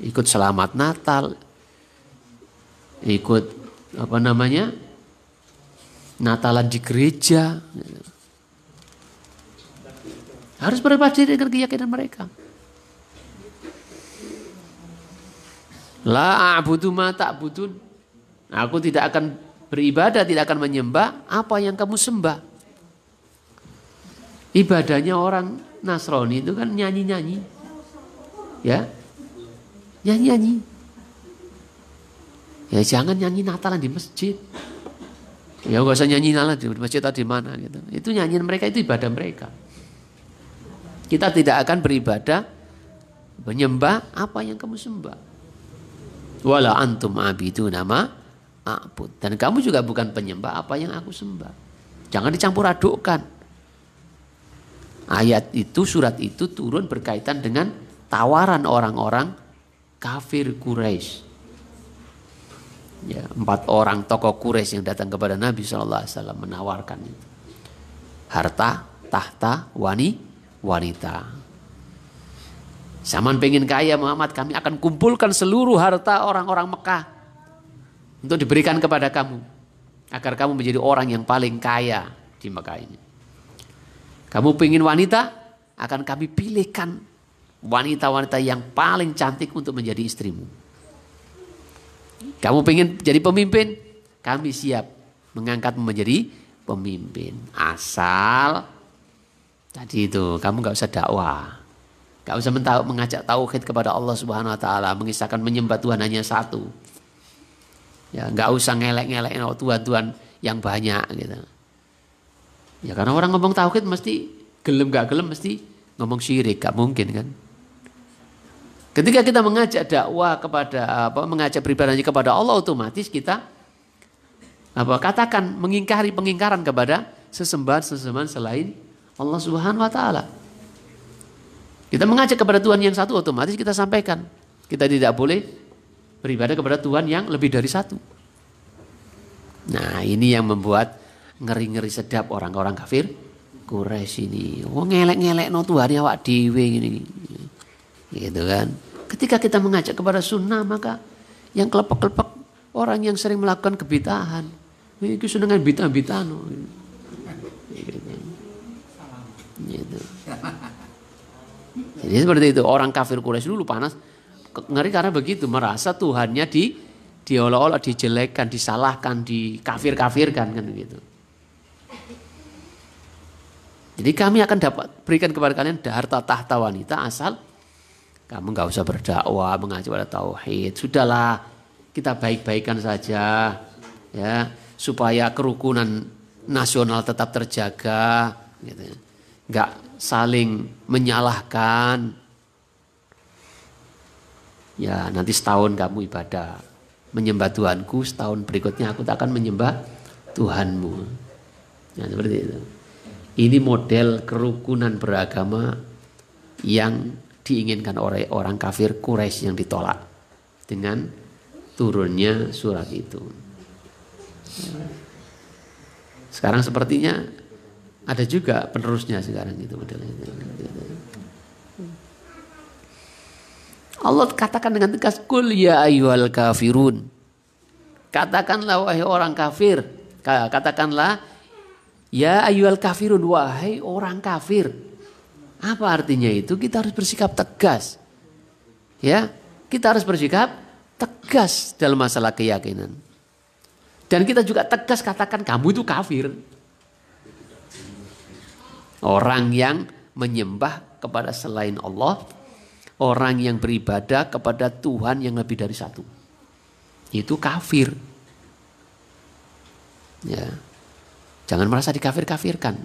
ikut selamat Natal, ikut Natalan di gereja. Harus berlepas diri dengan keyakinan mereka. La a'budu ma ta'budun. Aku tidak akan beribadah, tidak akan menyembah apa yang kamu sembah. Ibadahnya orang Nasrani itu kan nyanyi-nyanyi. Ya. Nyanyi-nyanyi. Ya jangan nyanyi Natalan di masjid. Ya enggak usah nyanyi Natalan di masjid atau di mana gitu. Itu nyanyian mereka, itu ibadah mereka. Kita tidak akan beribadah menyembah apa yang kamu sembah. Wala antum abidu nama a'bud. Dan kamu juga bukan penyembah apa yang aku sembah. Jangan dicampur adukkan. Ayat itu, surat itu turun berkaitan dengan tawaran orang-orang kafir Quraisy. Ya, 4 orang tokoh Quraisy yang datang kepada Nabi SAW menawarkan itu. Harta, tahta, wanita. Zaman pengen kaya Muhammad, kami akan kumpulkan seluruh harta orang-orang Mekah untuk diberikan kepada kamu, agar kamu menjadi orang yang paling kaya di Mekah ini. Kamu pengen wanita, akan kami pilihkan wanita-wanita yang paling cantik untuk menjadi istrimu. Kamu pengen jadi pemimpin, kami siap mengangkatmu menjadi pemimpin. Asal tadi itu kamu gak usah dakwah. Gak usah mengajak tauhid kepada Allah Subhanahu Wa Taala, mengisahkan menyembah Tuhan hanya satu. Ya, gak usah ngelek-ngelek Tuhan-Tuhan yang banyak gitu. Ya karena orang ngomong tauhid mesti gelem gak gelem mesti ngomong syirik, gak mungkin kan. Ketika kita mengajak dakwah kepada mengajak beribadahnya kepada Allah, otomatis kita katakan mengingkari pengingkaran kepada sesembahan selain Allah Subhanahu Wa Taala. Kita mengajak kepada Tuhan yang satu, otomatis kita sampaikan. Kita tidak boleh beribadah kepada Tuhan yang lebih dari satu. Nah ini yang membuat ngeri-ngeri sedap orang-orang kafir Quraisy ini. Oh ngelek-ngelek no Tuhan awak dhewe gini. Gitu kan. Ketika kita mengajak kepada sunnah, maka yang kelepek-kelepek orang yang sering melakukan kebid'ahan. Itu senengan bid'ah-bid'ah no. Gitu. Jadi seperti itu, orang kafir Quraisy dulu panas ngeri karena begitu, merasa Tuhannya diolah-olah, dijelekkan, disalahkan, dikafir-kafirkan kan begitu. Jadi kami akan dapat berikan kepada kalian harta tahta wanita asal kamu nggak usah berdakwah mengajak pada tauhid. Sudahlah, kita baik-baikan saja ya, supaya kerukunan nasional tetap terjaga gitu. Nggak saling menyalahkan. Ya nanti setahun kamu ibadah menyembah Tuhanku, setahun berikutnya aku tak akan menyembah Tuhanmu. Ya seperti itu. Ini model kerukunan beragama yang diinginkan oleh orang kafir Quraisy yang ditolak dengan turunnya surat itu. Sekarang sepertinya ada juga penerusnya sekarang itu modelnya. Allah katakan dengan tegas, "Qul ya ayyuhal kafirun." Katakanlah wahai orang kafir. Katakanlah ya ayyuhal kafirun, wahai orang kafir. Apa artinya itu? Kita harus bersikap tegas. Ya, kita harus bersikap tegas dalam masalah keyakinan. Dan kita juga tegas katakan kamu itu kafir. Orang yang menyembah kepada selain Allah, orang yang beribadah kepada Tuhan yang lebih dari satu, itu kafir. Ya, jangan merasa dikafir-kafirkan.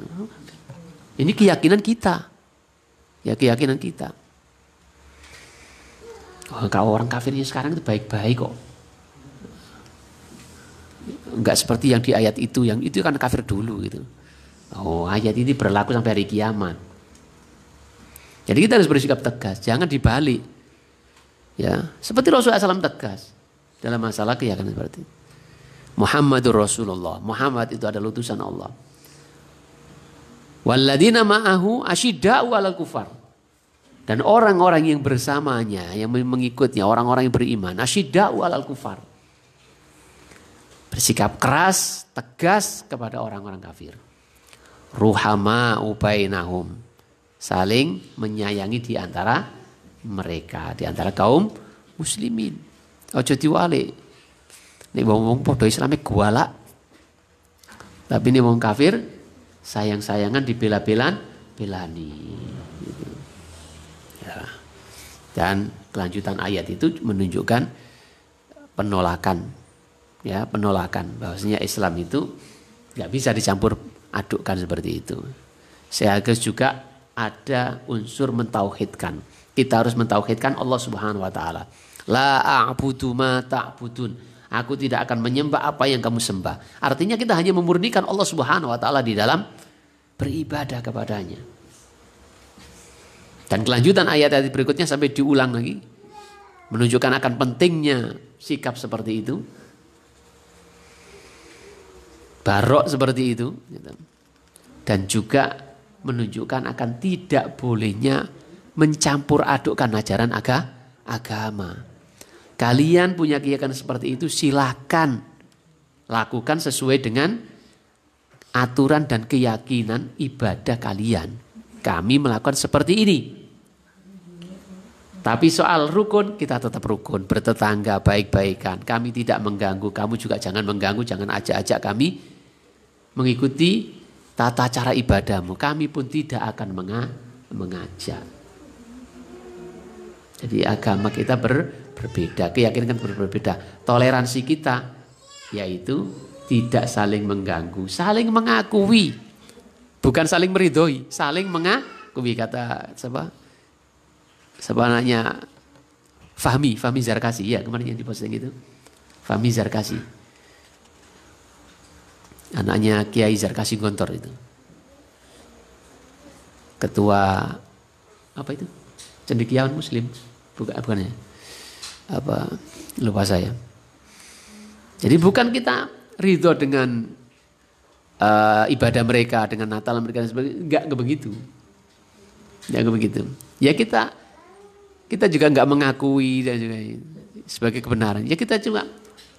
Ini keyakinan kita, ya keyakinan kita. Kalau orang kafirnya sekarang itu baik-baik kok. enggak seperti yang di ayat itu, yang itu kan kafir dulu gitu. Oh, ayat ini berlaku sampai hari kiamat. Jadi kita harus bersikap tegas, jangan dibalik. Ya, seperti Rasulullah SAW tegas dalam masalah keyakinan seperti itu. Muhammadur Rasulullah. Muhammad itu adalah utusan Allah. Walladzina ma'ahu asyidda'u 'alal kufar. Dan orang-orang yang bersamanya, yang mengikutnya, orang-orang yang beriman, asyidda'u 'alal kufar. Bersikap keras, tegas kepada orang-orang kafir. Ruhama'u bainahum. Saling menyayangi di antara mereka, di antara kaum muslimin. Ojo diwalik. Nek wong padha Islame gualak. Tapi ini wong kafir sayang-sayangan dibela-belani. Gitu. Ya. Dan kelanjutan ayat itu menunjukkan penolakan, ya, penolakan bahwasanya Islam itu nggak bisa dicampur adukkan seperti itu. Sekaligus juga ada unsur mentauhidkan. Kita harus mentauhidkan Allah Subhanahu wa taala. La a'budu ma ta'budun. Aku tidak akan menyembah apa yang kamu sembah. Artinya kita hanya memurnikan Allah Subhanahu wa taala di dalam beribadah kepadanya. Dan kelanjutan ayat-ayat berikutnya sampai diulang lagi. Menunjukkan akan pentingnya sikap seperti itu. Barok seperti itu. Dan juga menunjukkan akan tidak bolehnya mencampur adukkan ajaran agama. Kalian punya keyakinan seperti itu, silakan lakukan sesuai dengan aturan dan keyakinan ibadah kalian. Kami melakukan seperti ini. Tapi soal rukun, kita tetap rukun, bertetangga, baik-baikan. Kami tidak mengganggu, kamu juga jangan mengganggu, jangan ajak-ajak kami mengikuti tata cara ibadahmu. Kami pun tidak akan mengajak. Jadi agama kita berbeda, keyakinan kan berbeda. Toleransi kita yaitu tidak saling mengganggu, saling mengakui. Bukan saling meridhoi, saling mengakui. Kata siapa anaknya Fahmi Zarkasi, ya kemarin yang diposting itu. Fahmi Zarkasi. Anaknya Kiai Zarkasi Gontor itu. Ketua apa itu? Cendekiawan Muslim. Bukannya apa, lupa saya. Jadi bukan kita ridho dengan ibadah mereka, dengan Natal mereka dan sebagainya, enggak begitu. Enggak begitu. Ya kita juga enggak mengakui dan juga sebagai kebenaran. Ya kita cuma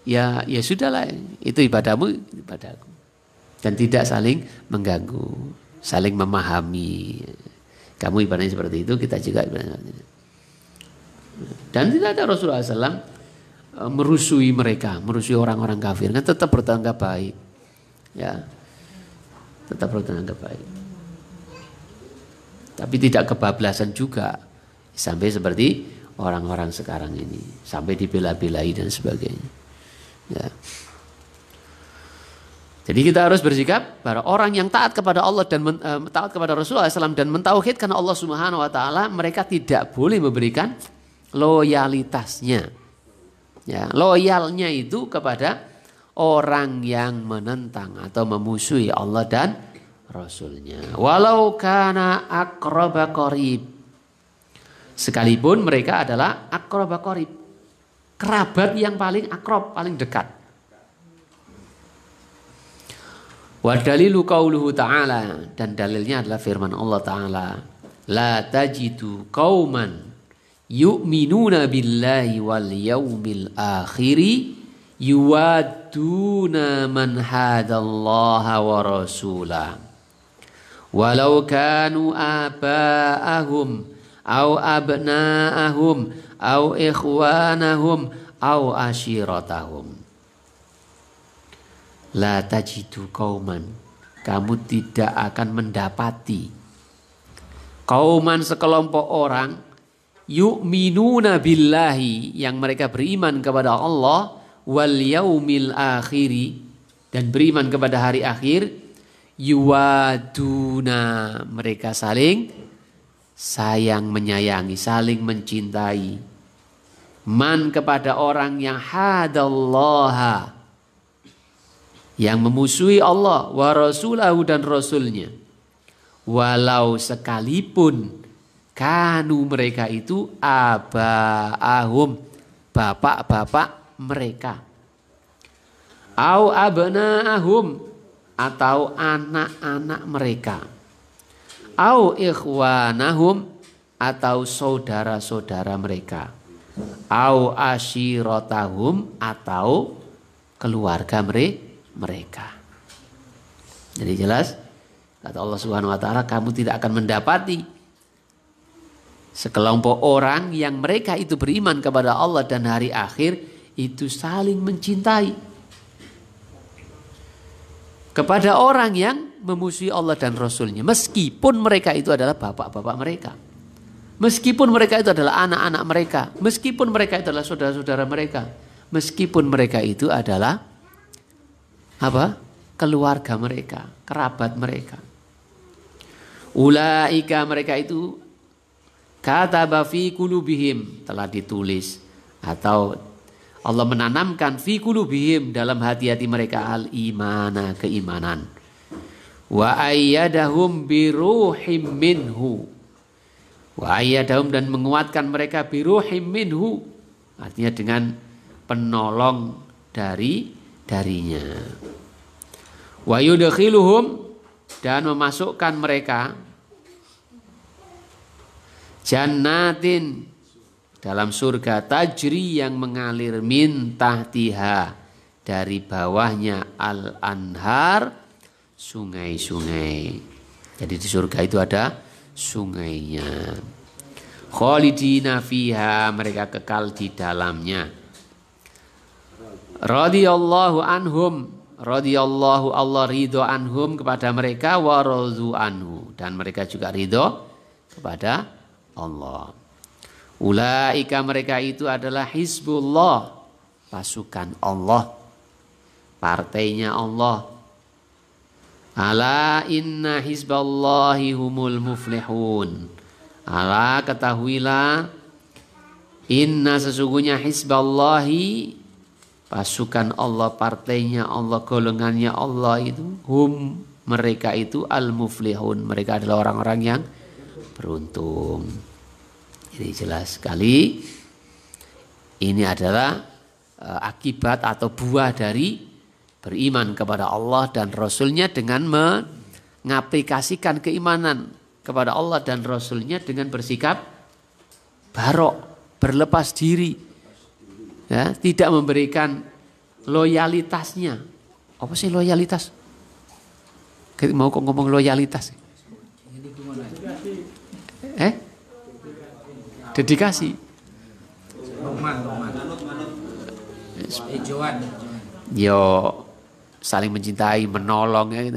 ya sudahlah, itu ibadahmu, ibadahku. Dan tidak saling mengganggu, saling memahami. Kamu ibadahnya seperti itu, kita juga ibadahnya seperti itu. Dan tidak ada Rasulullah SAW merusui mereka, merusui orang-orang kafir, kan tetap bertetangga baik, ya, tetap bertetangga baik. Tapi tidak kebablasan juga, sampai seperti orang-orang sekarang ini, sampai dibela-belai dan sebagainya. Ya. Jadi kita harus bersikap para orang yang taat kepada Allah dan taat kepada Rasulullah SAW dan mentauhidkan Allah Subhanahu Wa Taala, mereka tidak boleh memberikan loyalitasnya, ya, loyalnya itu kepada orang yang menentang atau memusuhi Allah dan Rasulnya. Walau kana aqraba qarib, sekalipun mereka adalah aqraba qarib, kerabat yang paling akrab, paling dekat. Wa dalilu qauluhu ta'ala, dan dalilnya adalah firman Allah Ta'ala, la tajidu qauman yu'minuna billahi wal yaumil akhiri yuwadduna man hadallaha wa rasulah walau kanu aba'ahum au abna'ahum au ikhwanahum au ashiratahum. La tajidu qauman, kamu tidak akan mendapati qauman, sekelompok orang, yu'minuna billahi, yang mereka beriman kepada Allah, wal yaumil akhiri, dan beriman kepada hari akhir, yuwaduna, mereka saling sayang menyayangi, saling mencintai, man, kepada orang yang hadallaha, yang memusuhi Allah wa rasulahu dan rasulnya, walau sekalipun kanu mereka itu abaahum, bapak-bapak mereka, au abnaahum, atau anak-anak mereka, au ikhwanahum, atau saudara-saudara mereka, au asyiratahum, atau keluarga mereka. Jadi jelas kata Allah Subhanahu wa taala, kamu tidak akan mendapati sekelompok orang yang mereka itu beriman kepada Allah dan hari akhir itu saling mencintai kepada orang yang memusuhi Allah dan Rasulnya, meskipun mereka itu adalah bapak-bapak mereka, meskipun mereka itu adalah anak-anak mereka, meskipun mereka itu adalah saudara-saudara mereka, meskipun mereka itu adalah apa? Keluarga mereka, kerabat mereka. Ulaika, mereka itu kataba fi qulubihim, telah ditulis atau Allah menanamkan fi qulubihim, dalam hati-hati mereka, al imana, keimanan. Wa ayyadahum biruhim minhu. Wa ayyadahum, dan menguatkan mereka biruhim minhu, artinya dengan penolong darinya. Wa yudkhiluhum, dan memasukkan mereka jannatin, dalam surga, tajri, yang mengalir, min tahtiha, dari bawahnya, al anhar, sungai-sungai. Jadi di surga itu ada sungainya. Khalidina fiha, mereka kekal di dalamnya. Radhiyallahu anhum, radhiyallahu, Allah ridho, anhum, kepada mereka, wa radhu anhu, dan mereka juga ridho kepada Allah. Ulaika, mereka itu adalah hizbullah, pasukan Allah, partainya Allah. Ala inna hizballahi humul muflihun. Ala, ketahuilah, inna, sesungguhnya, hizballahi, pasukan Allah, partainya Allah, golongannya Allah itu, hum, mereka itu, al muflihun, mereka adalah orang-orang yang beruntung. Jadi jelas sekali ini adalah akibat atau buah dari beriman kepada Allah dan Rasulnya dengan mengaplikasikan keimanan kepada Allah dan Rasulnya dengan bersikap barok, berlepas diri, ya, tidak memberikan loyalitasnya. Apa sih loyalitas? Mau kok ngomong loyalitas? Dedikasi. Yo, saling mencintai, menolong, ya,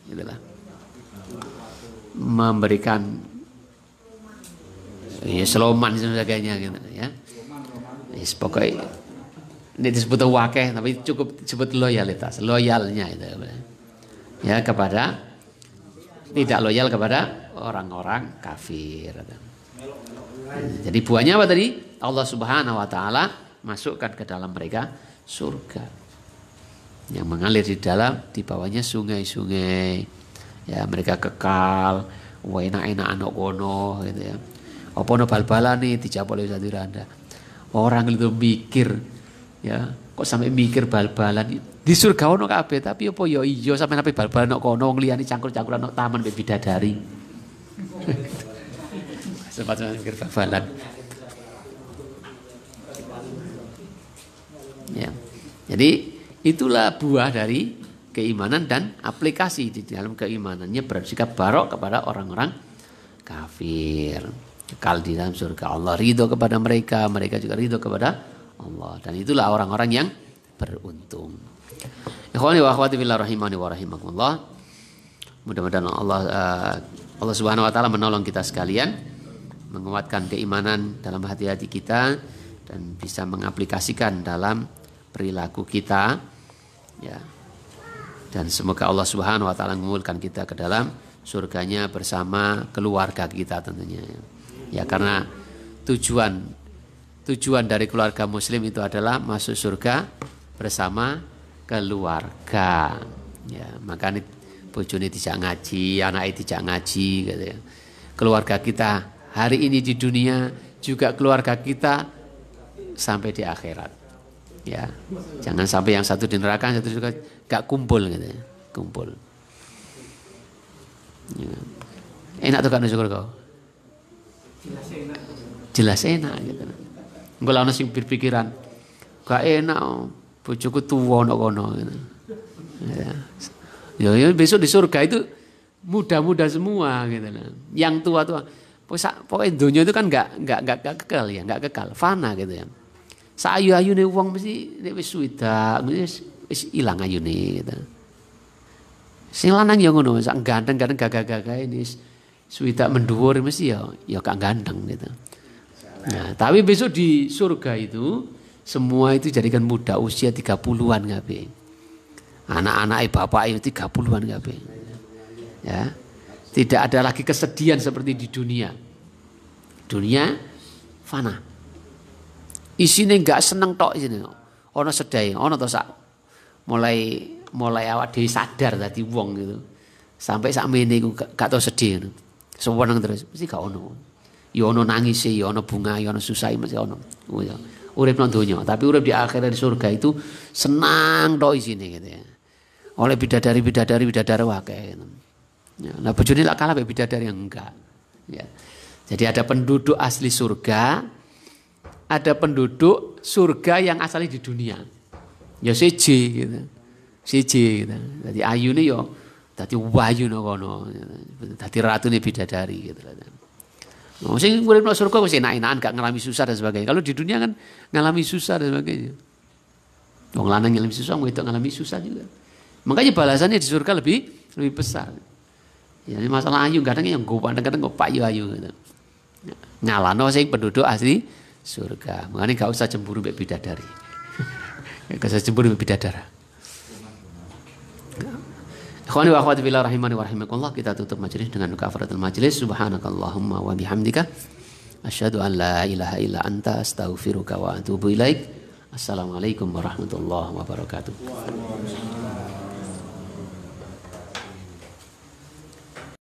gitulah. Memberikan, ya, seloman dan sebagainya, gitu, ya. Yes, pokoknya ini disebut wakeh, tapi cukup disebut loyalitas, loyalnya itu, ya, kepada, tidak loyal kepada orang-orang kafir. Jadi buahnya apa tadi? Allah Subhanahu wa taala masukkan ke dalam mereka surga yang mengalir di dalam, di bawahnya sungai-sungai. Ya, mereka kekal, enak-enak anak kono, gitu ya. Apa no bal-balan nih dijawab oleh Ustaz Randa. Orang itu mikir, ya, kok sampai mikir bal-balan di surga ono kabeh, tapi apa ya iya sampai nape bal-balan nok kono, wong liyane cangkur-cangkuran nok taman mbek bidadari. Sempat mikir bal-balan. Ya. Jadi itulah buah dari keimanan dan aplikasi di dalam keimanannya bersikap barok kepada orang-orang kafir. Kekal di dalam surga Allah, ridho kepada mereka, mereka juga ridho kepada Allah, dan itulah orang-orang yang beruntung. Ikhwani wa akhwati fillah rahimani wa rahimakumullah. Mudah-mudahan Allah Subhanahu wa taala menolong kita sekalian, menguatkan keimanan dalam hati-hati kita dan bisa mengaplikasikan dalam perilaku kita, ya. Dan semoga Allah Subhanahu wa taala mengumpulkan kita ke dalam surganya bersama keluarga kita tentunya. Ya, karena tujuan dari keluarga muslim itu adalah masuk surga bersama keluarga. Ya, makanya bojone tidak ngaji, anaknya tidak ngaji gitu ya. Keluarga kita hari ini di dunia juga keluarga kita sampai di akhirat. Ya. Jangan sampai yang satu di neraka, yang satu juga gak kumpul gitu ya. Kumpul. Ya. Enak tuh kan syukur kau. Jelas enak gitu. Engko ana sing berpikiran gak enak bojoku tuwa ono kono gitu. Ya besok di surga itu muda-muda semua gitu lah. Yang tua-tua. Pokoknya dunia itu kan enggak kekal ya, enggak kekal, fana gitu ya. Saayu-ayune wong mesti nek wis suwidak wis ilang ayune gitu. Sing lanang ya ngono, sak ganteng-ganteng gagah-gagah ini suwidak mendhuwur mesti ya gak ganteng gitu. Nah, tapi besok di surga itu semua itu jadikan muda usia 30-an kabeh. Anak-anak bapak itu 30-an kabeh. Ya. Tidak ada lagi kesedihan seperti di dunia. Dunia fana. Isine enggak seneng tok isine. Ana sedaya, ana to sak mulai awak dhewe sadar dadi wong gitu. Sampai sakmene iku gak tau sedih ngono. Seneng terus mesti gak ono. Ya ono nangis, ya ono bunga, ya ono susah, mesti ono. Urip nang donya, tapi urip di akhirat di surga itu senang tok isine gitu ya. Oleh bidadari akeh. Ya, nah bojone lak kalah mek bidadari yang enggak. Ya. Jadi ada penduduk asli surga, ada penduduk surga yang asalnya di dunia. Ya siji gitu. Siji gitu. Dadi ayune ya dadi wayu nang kono. Dadi ratune bidadari gitu. Sing urip nang surga wis enak-enakan gak ngalami susah dan sebagainya. Kalau di dunia kan ngalami susah dan sebagainya. Wong lanang ngalami susah, wong wedok ngalami susah juga. Makanya balasannya di surga lebih besar. Ya ini masalah ayu kadang yang kadang kok payu ayu gitu. Nyalano sing penduduk asli surga. Makanya gak usah cemburu mbek bidadari. Gak usah cemburu mbek bidadara. Ikhwani wa akhwati fillah rahimani wa rahimakumullah, kita tutup majelis dengan kafaratul majelis. Subhanakallahumma wa bihamdika asyhadu an la ilaha illa anta astaghfiruka wa atubu ilaik. Assalamualaikum warahmatullahi wabarakatuh.